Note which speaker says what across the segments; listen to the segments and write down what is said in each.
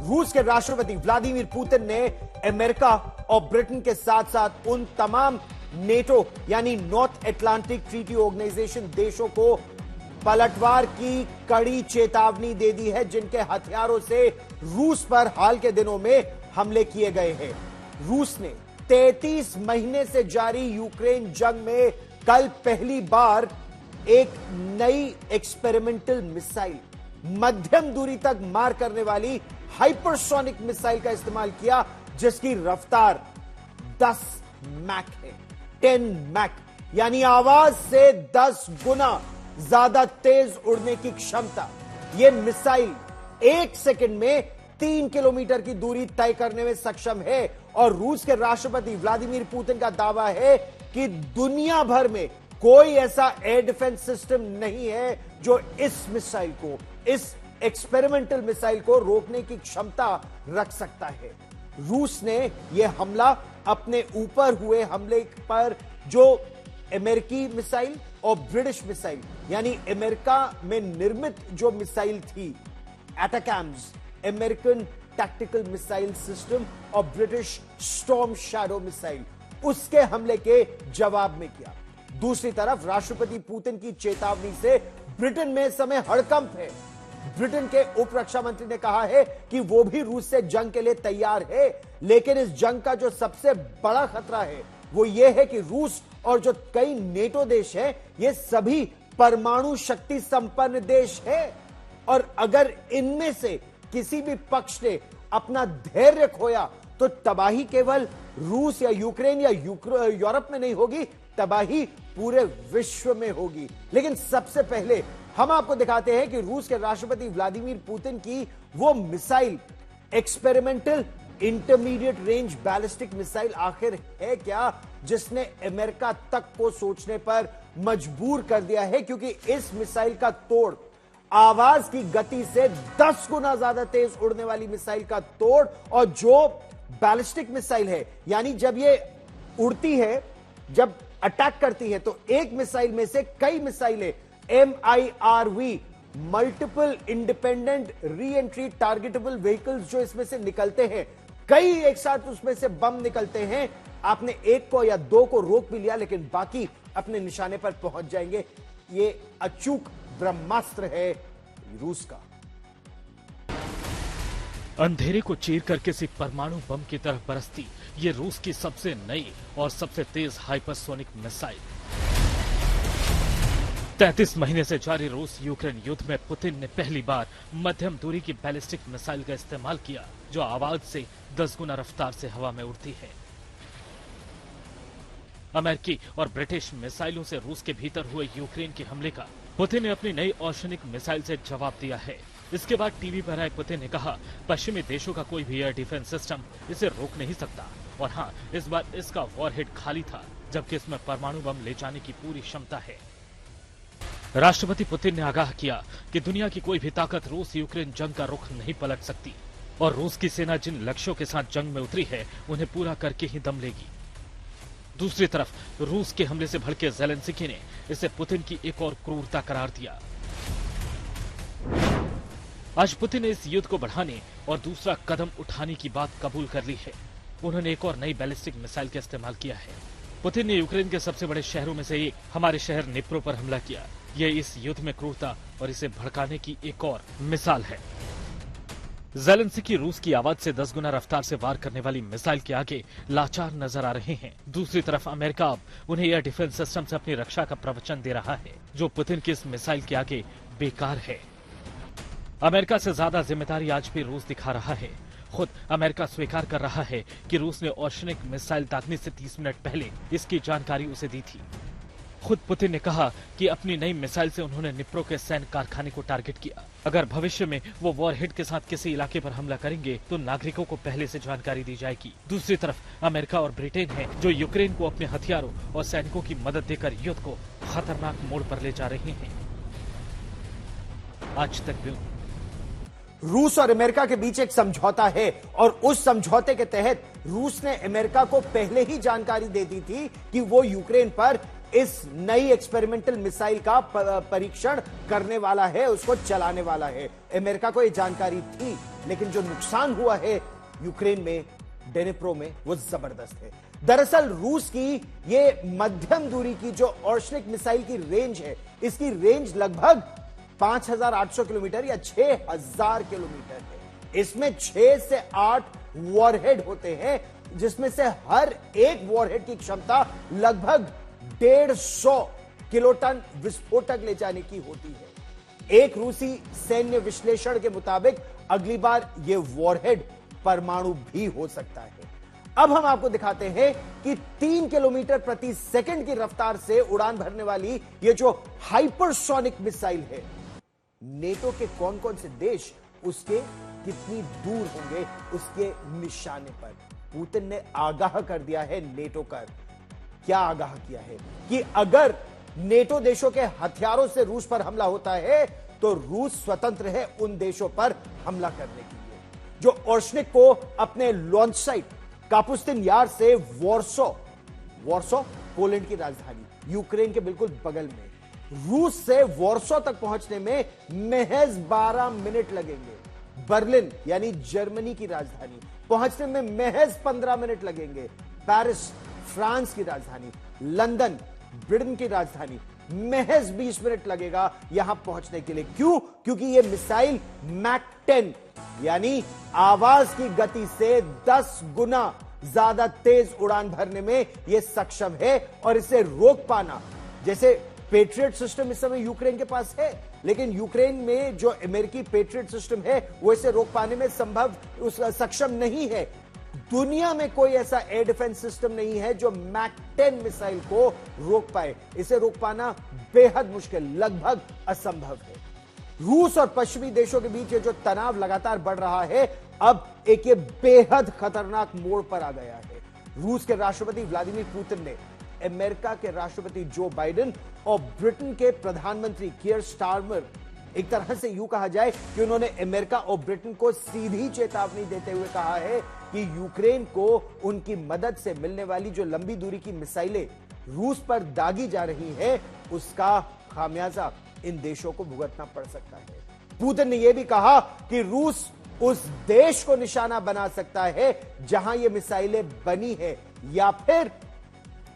Speaker 1: रूस के राष्ट्रपति व्लादिमीर पुतिन ने अमेरिका और ब्रिटेन के साथ साथ उन तमाम नेटो यानी नॉर्थ अटलांटिक ट्रीटी ऑर्गेनाइजेशन देशों को पलटवार की कड़ी चेतावनी दे दी है, जिनके हथियारों से रूस पर हाल के दिनों में हमले किए गए हैं। रूस ने 33 महीने से जारी यूक्रेन जंग में कल पहली बार एक नई एक्सपेरिमेंटल मिसाइल, मध्यम दूरी तक मार करने वाली हाइपरसोनिक मिसाइल का इस्तेमाल किया, जिसकी रफ्तार 10 मैक है। 10 मैक यानी आवाज से 10 गुना ज्यादा तेज उड़ने की क्षमता। यह मिसाइल 1 सेकंड में 3 किलोमीटर की दूरी तय करने में सक्षम है। और रूस के राष्ट्रपति व्लादिमीर पुतिन का दावा है कि दुनिया भर में कोई ऐसा एयर डिफेंस सिस्टम नहीं है जो इस मिसाइल को, इस एक्सपेरिमेंटल मिसाइल को रोकने की क्षमता रख सकता है। रूस ने यह हमला अपने ऊपर हुए हमले पर, जो अमेरिकी मिसाइल और ब्रिटिश मिसाइल यानी अमेरिका में निर्मित जो मिसाइल थी एटाकैम्स, अमेरिकन टैक्टिकल मिसाइल सिस्टम, और ब्रिटिश स्टॉर्म शैडो मिसाइल, उसके हमले के जवाब में किया। दूसरी तरफ राष्ट्रपति पुतिन की चेतावनी से ब्रिटेन में इस समय हड़कंप है। ब्रिटेन के उप रक्षा मंत्री ने कहा है कि वो भी रूस से जंग के लिए तैयार है, लेकिन इस जंग का जो सबसे बड़ा खतरा है वो ये है कि रूस और जो कई नेटो देश हैं, ये सभी परमाणु शक्ति संपन्न देश हैं, और अगर इनमें से किसी भी पक्ष ने अपना धैर्य खोया तो तबाही केवल रूस या यूक्रेन या यूरोप में नहीं होगी, तबाही पूरे विश्व में होगी। लेकिन सबसे पहले हम आपको दिखाते हैं कि रूस के राष्ट्रपति व्लादिमीर पुतिन की वो missile, experimental intermediate range ballistic missile आखिर है क्या, जिसने अमेरिका तक को सोचने पर मजबूर कर दिया है। क्योंकि इस मिसाइल का तोड़, आवाज की गति से 10 गुना ज्यादा तेज उड़ने वाली मिसाइल का तोड़, और जो बैलिस्टिक मिसाइल है यानी जब ये उड़ती है, जब अटैक करती है, तो एक मिसाइल में से कई मिसाइलें MIRV, multiple independent re entry targetable vehicles, जो इसमें से निकलते हैं, कई एक साथ उसमें से बम निकलते हैं। आपने एक को या दो को रोक भी लिया, लेकिन बाकी अपने निशाने पर पहुंच जाएंगे। ये अचूक ब्रह्मास्त्र है रूस का।
Speaker 2: अंधेरे को चीर कर किसी परमाणु बम की तरह बरसती ये रूस की सबसे नई और सबसे तेज हाइपरसोनिक मिसाइल। 33 महीने से जारी रूस यूक्रेन युद्ध में पुतिन ने पहली बार मध्यम दूरी की बैलिस्टिक मिसाइल का इस्तेमाल किया, जो आवाज से 10 गुना रफ्तार से हवा में उड़ती है। अमेरिकी और ब्रिटिश मिसाइलों से रूस के भीतर हुए यूक्रेन के हमले का पुतिन ने अपनी नई ऑर्शनिक मिसाइल से जवाब दिया है। इसके बाद टीवी पर आए पुतिन ने कहा, पश्चिमी देशों का कोई भी एयर डिफेंस सिस्टम इसे रोक नहीं सकता। और हाँ, इस बार इसका वॉरहेड खाली था, जबकि इसमें परमाणु बम ले जाने की पूरी क्षमता है। राष्ट्रपति पुतिन ने आगाह किया कि दुनिया की कोई भी ताकत रूस यूक्रेन जंग का रुख नहीं पलट सकती, और रूस की सेना जिन लक्ष्यों के साथ जंग में उतरी है उन्हें पूरा करके ही दम लेगी। दूसरी तरफ रूस के हमले से भड़के ज़ेलेंस्की ने इसे पुतिन की एक और क्रूरता करार दिया। आज पुतिन ने इस युद्ध को बढ़ाने और दूसरा कदम उठाने की बात कबूल कर ली है। उन्होंने एक और नई बैलिस्टिक मिसाइल का इस्तेमाल किया है। पुतिन ने यूक्रेन के सबसे बड़े शहरों में से एक, हमारे शहर निप्रो पर हमला किया। यह इस युद्ध में क्रूरता और इसे भड़काने की एक और मिसाल है। ज़ेलेंस्की रूस की आवाज से 10 गुना रफ्तार से वार करने वाली मिसाइल के आगे लाचार नजर आ रहे हैं। दूसरी तरफ अमेरिका अब उन्हें एयर डिफेंस सिस्टम से अपनी रक्षा का प्रवचन दे रहा है, जो पुतिन की इस मिसाइल के आगे बेकार है। अमेरिका से ज्यादा जिम्मेदारी आज भी रूस दिखा रहा है। खुद अमेरिका स्वीकार कर रहा है कि रूस ने ऑर्शनिक मिसाइल दागने से 30 मिनट पहले इसकी जानकारी उसे दी थी। खुद पुतिन ने कहा कि अपनी नई मिसाइल से उन्होंने निप्रो के सैन्य कारखाने को टारगेट किया। अगर भविष्य में वो वॉरहेड के साथ किसी इलाके पर हमला करेंगे तो नागरिकों को पहले से जानकारी दी जाएगी। दूसरी तरफ अमेरिका और ब्रिटेन है जो यूक्रेन को अपने हथियारों और सैनिकों की मदद देकर युद्ध को खतरनाक मोड़ पर ले जा रहे हैं। आज तक भी
Speaker 1: रूस और अमेरिका के बीच एक समझौता है, और उस समझौते के तहत रूस ने अमेरिका को पहले ही जानकारी दे दी थी कि वो यूक्रेन पर इस नई एक्सपेरिमेंटल मिसाइल का परीक्षण करने वाला है, उसको चलाने वाला है। अमेरिका को यह जानकारी थी, लेकिन जो नुकसान हुआ है यूक्रेन में, डेनिप्रो में, वो जबरदस्त है। दरअसल रूस की ये मध्यम दूरी की जो ऑर्शनिक मिसाइल की रेंज है, इसकी रेंज लगभग 5,800 किलोमीटर या 6,000 किलोमीटर है। इसमें 6 से 8 वॉरहेड होते हैं, जिसमें से हर एक वॉरहेड की क्षमता लगभग 150 किलोटन विस्फोटक ले जाने की होती है। एक रूसी सैन्य विश्लेषण के मुताबिक अगली बार यह वॉरहेड परमाणु भी हो सकता है। अब हम आपको दिखाते हैं कि 3 किलोमीटर प्रति सेकंड की रफ्तार से उड़ान भरने वाली यह जो हाइपरसोनिक मिसाइल है, नेटो के कौन कौन से देश उसके कितनी दूर होंगे उसके निशाने पर। पुतिन ने आगाह कर दिया है नेटो कर। क्या आगाह किया है कि अगर नेटो देशों के हथियारों से रूस पर हमला होता है तो रूस स्वतंत्र है उन देशों पर हमला करने के लिए जो ओर्शनिक को अपने लॉन्च साइट कापुस्तिन यार से वॉर्सो पोलैंड की राजधानी, यूक्रेन के बिल्कुल बगल में, रूस से वॉर्सो तक पहुंचने में महज 12 मिनट लगेंगे। बर्लिन यानी जर्मनी की राजधानी पहुंचने में महज 15 मिनट लगेंगे। पेरिस फ्रांस की राजधानी, लंदन ब्रिटेन की राजधानी, महज 20 मिनट लगेगा यहां पहुंचने के लिए। क्यों? क्योंकि यह मिसाइल मैक 10 यानी आवाज की गति से 10 गुना ज्यादा तेज उड़ान भरने में यह सक्षम है। और इसे रोक पाना, जैसे पेट्रियट सिस्टम इस समय यूक्रेन के पास है, लेकिन यूक्रेन में जो अमेरिकी पेट्रियट सिस्टम है वो इसे रोक पाने में सक्षम नहीं है। दुनिया में कोई ऐसा एयर डिफेंस सिस्टम नहीं है जो मैक 10 मिसाइल को रोक पाए। इसे रोक पाना बेहद मुश्किल, लगभग असंभव है। रूस और पश्चिमी देशों के बीच ये जो तनाव लगातार बढ़ रहा है, अब एक ये बेहद खतरनाक मोड़ पर आ गया है। रूस के राष्ट्रपति व्लादिमीर पुतिन ने अमेरिका के राष्ट्रपति जो बाइडेन और ब्रिटेन के प्रधानमंत्री कियर स्टारमर, एक तरह से यूं कहा जाए कि उन्होंने अमेरिका और ब्रिटेन को सीधी चेतावनी देते हुए कहा है कि यूक्रेन को उनकी मदद से मिलने वाली जो लंबी दूरी की मिसाइलें रूस पर दागी जा रही हैं, उसका खामियाजा इन देशों को भुगतना पड़ सकता है। पुतिन ने यह भी कहा कि रूस उस देश को निशाना बना सकता है जहां ये मिसाइलें बनी है, या फिर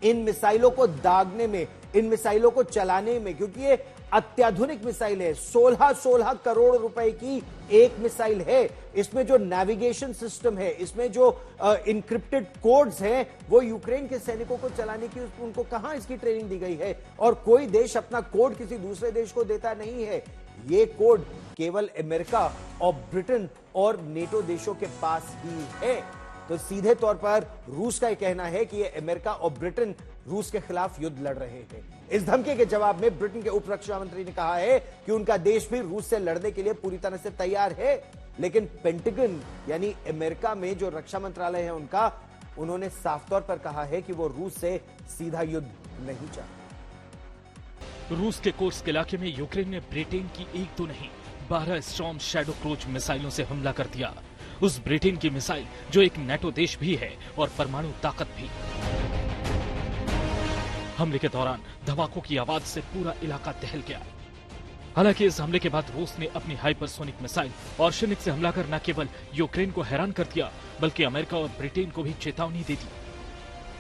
Speaker 1: इन मिसाइलों को दागने में, इन मिसाइलों को चलाने में, क्योंकि ये अत्याधुनिक मिसाइल है। 16 करोड़ रुपए की एक मिसाइल है। इसमें जो नेविगेशन सिस्टम है, इसमें जो इनक्रिप्टेड कोड्स हैं, वो यूक्रेन के सैनिकों को चलाने की उनको कहां इसकी ट्रेनिंग दी गई है। और कोई देश अपना कोड किसी दूसरे देश को देता नहीं है। ये कोड केवल अमेरिका और ब्रिटेन और नेटो देशों के पास ही है। तो सीधे तौर पर रूस का यह कहना है कि ये अमेरिका और ब्रिटेन रूस के खिलाफ युद्ध लड़ रहे हैं। इस धमकी के जवाब में ब्रिटेन के उप रक्षा मंत्री ने कहा है कि उनका देश भी रूस से लड़ने के लिए पूरी तरह से तैयार है। लेकिन पेंटागन यानी अमेरिका में जो रक्षा मंत्रालय है उनका, उन्होंने साफ तौर पर कहा है कि वो रूस से सीधा युद्ध नहीं चाहते।
Speaker 2: रूस के कोर्स्क इलाके में यूक्रेन ने ब्रिटेन की 1 तो नहीं 12 स्टॉर्म शैडो क्रूज मिसाइलों से हमला कर दिया। उस ब्रिटेन की मिसाइल जो एक नेटो देश भी है और परमाणु ताकत भी। हमले के दौरान धमाकों की आवाज से पूरा इलाका दहल गया। हालांकि इस हमले के बाद रूस ने अपनी हाइपरसोनिक मिसाइल ऑर्शनिक से हमला कर न केवल यूक्रेन को हैरान कर दिया, बल्कि अमेरिका और ब्रिटेन को भी चेतावनी दे दी।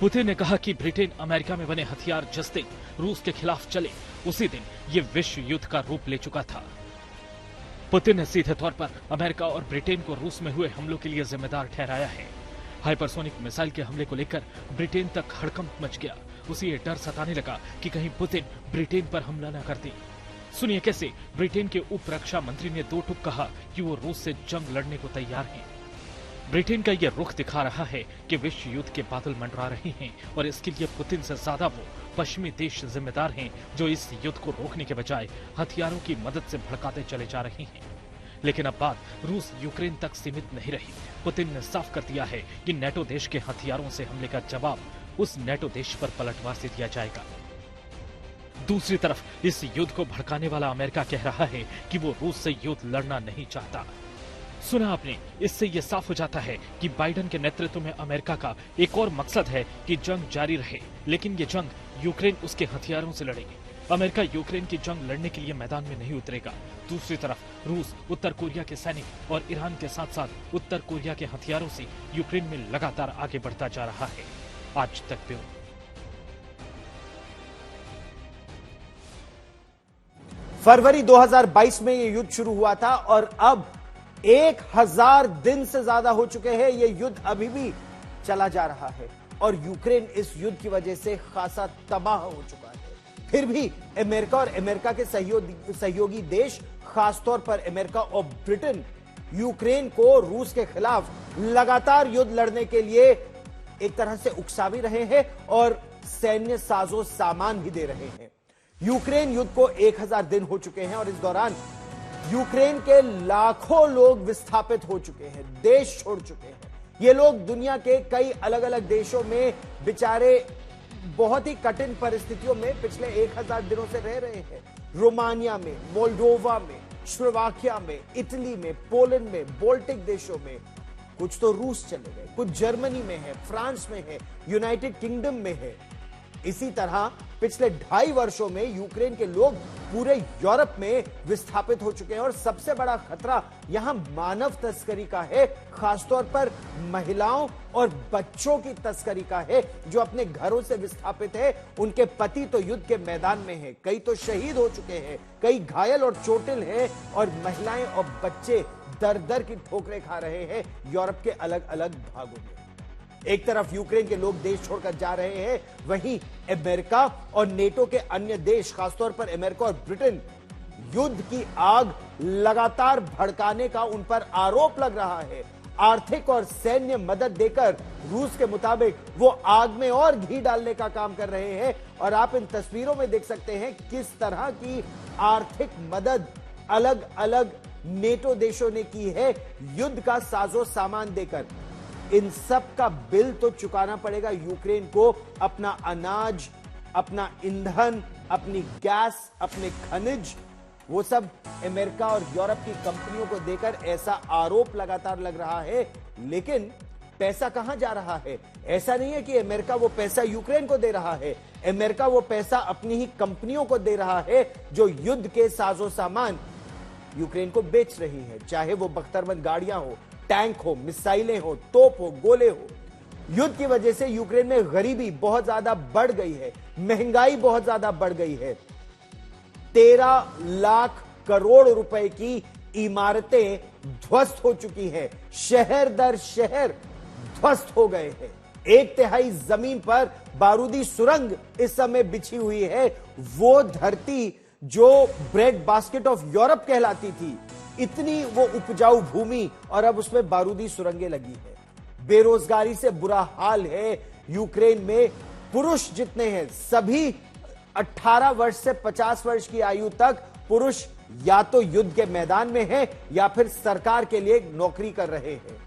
Speaker 2: पुतिन ने कहा कि ब्रिटेन अमेरिका में बने हथियार जिस दिन रूस के खिलाफ चले, उसी दिन ये विश्व युद्ध का रूप ले चुका था। पुतिन ने सीधे तौर पर अमेरिका और ब्रिटेन को रूस में हुए हमलों के लिए जिम्मेदार ठहराया है। हाइपरसोनिक मिसाइल के हमले को लेकर ब्रिटेन तक हड़कंप मच गया। उसे ये डर सताने लगा कि कहीं पुतिन ब्रिटेन पर हमला न कर दे। सुनिए कैसे ब्रिटेन के उप रक्षा मंत्री ने 2 टूक कहा कि वो रूस से जंग लड़ने को तैयार हैं। ब्रिटेन का यह रुख दिखा रहा है कि विश्व युद्ध के बादल मंडरा रहे हैं और इसके लिए पुतिन से ज्यादा वो पश्चिमी देश जिम्मेदार हैं जो इस युद्ध को रोकने के बजाय हथियारों की मदद से भड़काते चले जा रहे हैं। लेकिन अब बात रूस यूक्रेन तक सीमित नहीं रही। पुतिन ने साफ कर दिया है कि नेटो देश के हथियारों से हमले का जवाब उस नेटो देश पर पलटवार से दिया जाएगा। दूसरी तरफ इस युद्ध को भड़काने वाला अमेरिका कह रहा है कि वो रूस से युद्ध लड़ना नहीं चाहता। सुना आपने, इससे यह साफ हो जाता है कि बाइडेन के नेतृत्व में अमेरिका का एक और मकसद है कि जंग जारी रहे, लेकिन ये जंग यूक्रेन उसके हथियारों से लड़ेगी। अमेरिका यूक्रेन की जंग लड़ने के लिए मैदान में नहीं उतरेगा। दूसरी तरफ रूस उत्तर कोरिया के सैनिक और ईरान के साथ साथ उत्तर कोरिया के हथियारों से यूक्रेन में लगातार आगे बढ़ता जा रहा है। आज तक ब्यूरो।
Speaker 1: फरवरी 2022 में यह युद्ध शुरू हुआ था और अब 1000 दिन से ज्यादा हो चुके हैं। यह युद्ध अभी भी चला जा रहा है और यूक्रेन इस युद्ध की वजह से खासा तबाह हो चुका है। फिर भी अमेरिका और अमेरिका के सहयोगी देश, खासतौर पर अमेरिका और ब्रिटेन, यूक्रेन को रूस के खिलाफ लगातार युद्ध लड़ने के लिए एक तरह से उकसा भी रहे हैं और सैन्य साजो सामान भी दे रहे हैं। यूक्रेन युद्ध को 1000 दिन हो चुके हैं और इस दौरान यूक्रेन के लाखों लोग विस्थापित हो चुके हैं, देश छोड़ चुके हैं। ये लोग दुनिया के कई अलग अलग देशों में बेचारे बहुत ही कठिन परिस्थितियों में पिछले 1000 दिनों से रह रहे हैं। रोमानिया में, मोल्डोवा में, स्लोवाकिया में, इटली में, पोलैंड में, बाल्टिक देशों में, कुछ तो रूस चले गए, कुछ जर्मनी में है, फ्रांस में है, यूनाइटेड किंगडम में है। इसी तरह पिछले 2.5 वर्षों में यूक्रेन के लोग पूरे यूरोप में विस्थापित हो चुके हैं और सबसे बड़ा खतरा यहां मानव तस्करी का है, खासतौर पर महिलाओं और बच्चों की तस्करी का है, जो अपने घरों से विस्थापित है। उनके पति तो युद्ध के मैदान में हैं, कई तो शहीद हो चुके हैं, कई घायल और चोटिल हैं और महिलाएं और बच्चे दर दर की ठोकरें खा रहे हैं यूरोप के अलग अलग भागों में। एक तरफ यूक्रेन के लोग देश छोड़कर जा रहे हैं, वहीं अमेरिका और नेटो के अन्य देश, खासतौर पर अमेरिका और ब्रिटेन, युद्ध की आग लगातार भड़काने का उन पर आरोप लग रहा है। आर्थिक और सैन्य मदद देकर रूस के मुताबिक वो आग में और घी डालने का काम कर रहे हैं और आप इन तस्वीरों में देख सकते हैं किस तरह की आर्थिक मदद अलग अलग नेटो देशों ने की है युद्ध का साजो सामान देकर। इन सब का बिल तो चुकाना पड़ेगा यूक्रेन को। अपना अनाज, अपना ईंधन, अपनी गैस, अपने खनिज, वो सब अमेरिका और यूरोप की कंपनियों को देकर ऐसा आरोप लगातार लग रहा है। लेकिन पैसा कहां जा रहा है? ऐसा नहीं है कि अमेरिका वो पैसा यूक्रेन को दे रहा है, अमेरिका वो पैसा अपनी ही कंपनियों को दे रहा है जो युद्ध के साजो सामान यूक्रेन को बेच रही है, चाहे वो बख्तरबंद गाड़ियां हो, टैंक हो, मिसाइलें हो, तोप हो, गोले हो। युद्ध की वजह से यूक्रेन में गरीबी बहुत ज्यादा बढ़ गई है, महंगाई बहुत ज्यादा बढ़ गई है। 13 लाख करोड़ रुपए की इमारतें ध्वस्त हो चुकी हैं, शहर दर शहर ध्वस्त हो गए हैं। 1/3 जमीन पर बारूदी सुरंग इस समय बिछी हुई है। वो धरती जो ब्रेड बास्केट ऑफ यूरोप कहलाती थी, इतनी वो उपजाऊ भूमि, और अब उसमें बारूदी सुरंगें लगी है। बेरोजगारी से बुरा हाल है यूक्रेन में। पुरुष जितने हैं सभी 18 वर्ष से 50 वर्ष की आयु तक पुरुष या तो युद्ध के मैदान में हैं या फिर सरकार के लिए नौकरी कर रहे हैं।